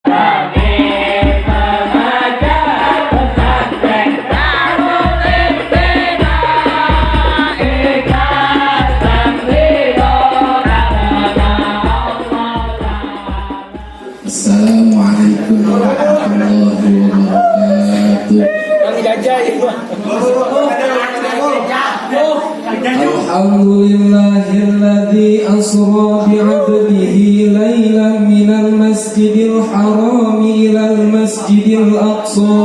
Assalamualaikum warahmatullahi wabarakatuh. Alhamdulillahilladzi asra bi'abdihi laylan minal masjidil haram ilal masjidil aqsa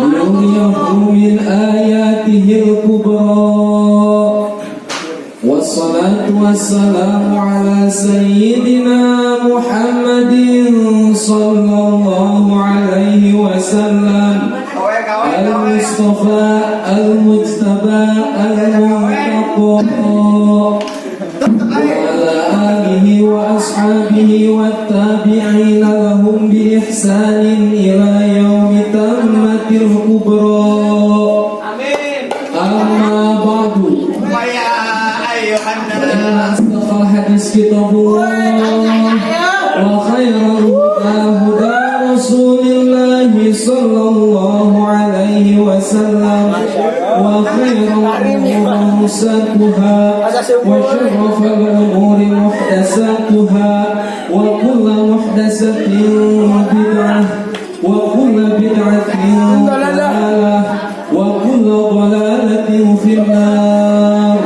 liyuriyahu min ayatihil kubra. Wassalatu wassalamu ala sayyidina Muhammadin sallallahu alaihi wasallam al-Mustafa al-Mujtaba al-Muntaqqa wa ala alihi wa ashabihi wa tabi'ina lahum bi ihsanin ila yaumi tammatil kubra. Amma ba'du. فإن أصدق الحديث كتاب الله وخير الهدى هدى رسول الله صلى الله عليه وسلم وخير الأمور محدثاتها وشرف الأمور محدثاتها وكل محدثة بدعة وكل بدعة ضلالة وكل ضلالة في النار.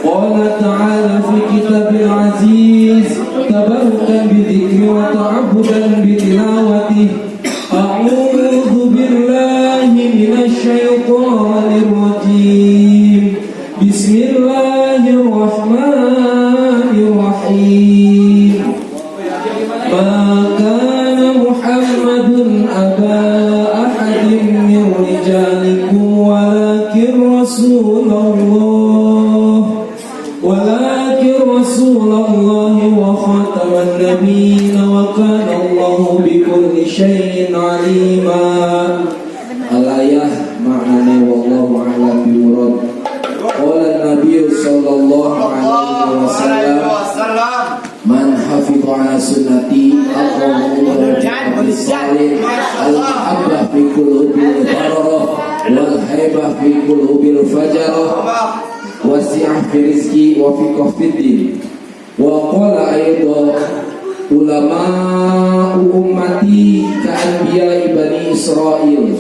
قال تعالى في كتاب العزيز تبركا بذكر وتعبدا بتلاوته أعوذ بالله من الشيطان الرجيم بسم الله الرحمن الرحيم ما كان محمد أبا أحد من رجالكم ولكن رسول الله وخاتم النبيين وكان الله بكل شيء عليما. Al-ayah maknanya wallahu a'lam bimurad. Qala an-nabiy sallallahu alaihi wasallam man hafidha ala sunnati aqrabu bis-salih al-mahabbah fi qulubil bararah wal haibah fi qulubil fajarah wasi'ah fi rizqi wa fi qafidin. Wa qala ayda ulama ummati ka'anbiya bani Israil.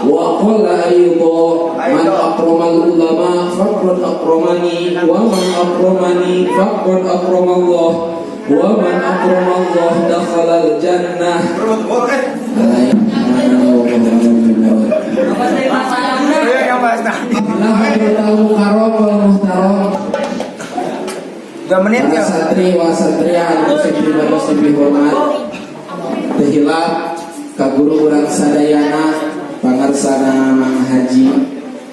Wa qala ayda man akramal ulama faqad akramani wa man akramani faqad akramallah wa man akramallah dakhalal jannah. Santri wa santrian muslim hormat tehilap ka guru urang sadayana pangarsana Mang Haji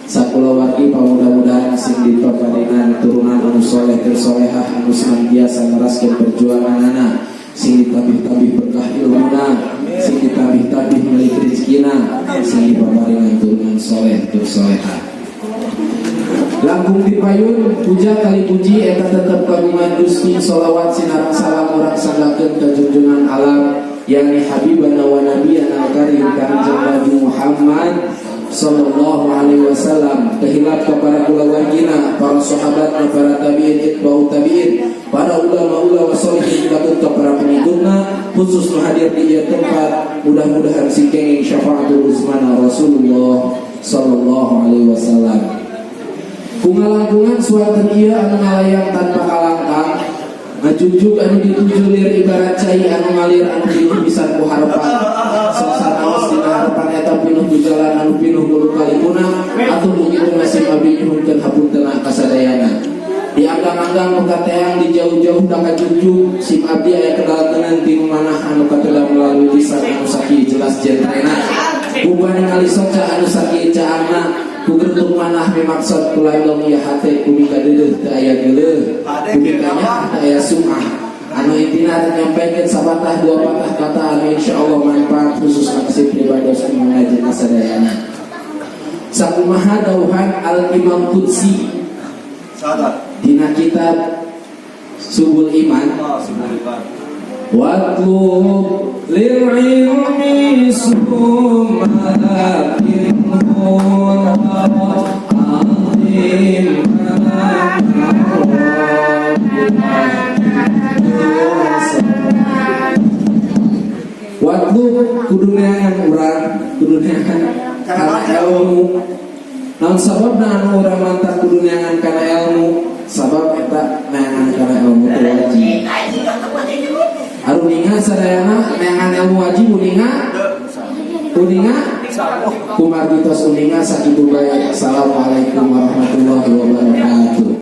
sakulawargi pamudah-mudahan sing dipaparingan turunan anu soleh teu solehah anu senantiasa neraskeun perjuanganna sing ditabih-tabih berkah ilmuna sing ditabih-tabih milik rezekina sing dipaparingan turunan soleh teu solehah. Langkung dipayun puja kali puji eta tetep kagungan Gusti sholawat sinarang salam urang sangakeun ka junjungan alam yakni habibana wa nabiyana karim kanjeng Nabi Muhammad sallallahu alaihi wasallam tehilap ka para kulawargina para sahabat para tabi'in itba'u tabi'in para ulama-ulama sholihin katut ka para pengikutna khusus hadir di ieu tempat mudah-mudahan sikeng syafaatul uzmana Rasulullah sallallahu alaihi wasallam. Pungalangkungan suatan iya anu ngalayang tanpa kalangkang ngajujuk anu dituju lir ibarat cai anu ngalir anu pinuh pisan ku harapan sasanaos dina harapan eta pinuh ku jalan anu pinuh ku kalimuna atuh begitu nasib abdi nyuhunkeun hapuntenna kasadayana dianggang-anggang pekateang di jauh-jauh da kajujuk sim abdi aya kedalakeun ti manah anu katelah melalui lisan anu sakieu jelas jentrena bukan ngali soca anu sakieu caana kugentung manah memaksud kulai long ya hate kumika deuleuh teu aya geuleuh kumikanya teu aya sumah anu intina nyampaikeun sabatah dua patah kata anu insyaallah manfaat khusus nasib pribados mengaji sadayana. Sakumaha dawuhan Al-Imam Qudsi dina kitab subul iman. Watlub lil ilmi sumatin waktu kudu neangan urang, kudu neangan karena ilmu. Namun sabab anu urang mantap kudu neangan karena ilmu, sabab eta neangan karena ilmu teh wajib. Aru ninga sadayana neangan ilmu wajib uninga kumarditos uninga sakitu bae. Assalamualaikum warahmatullahi wabarakatuh.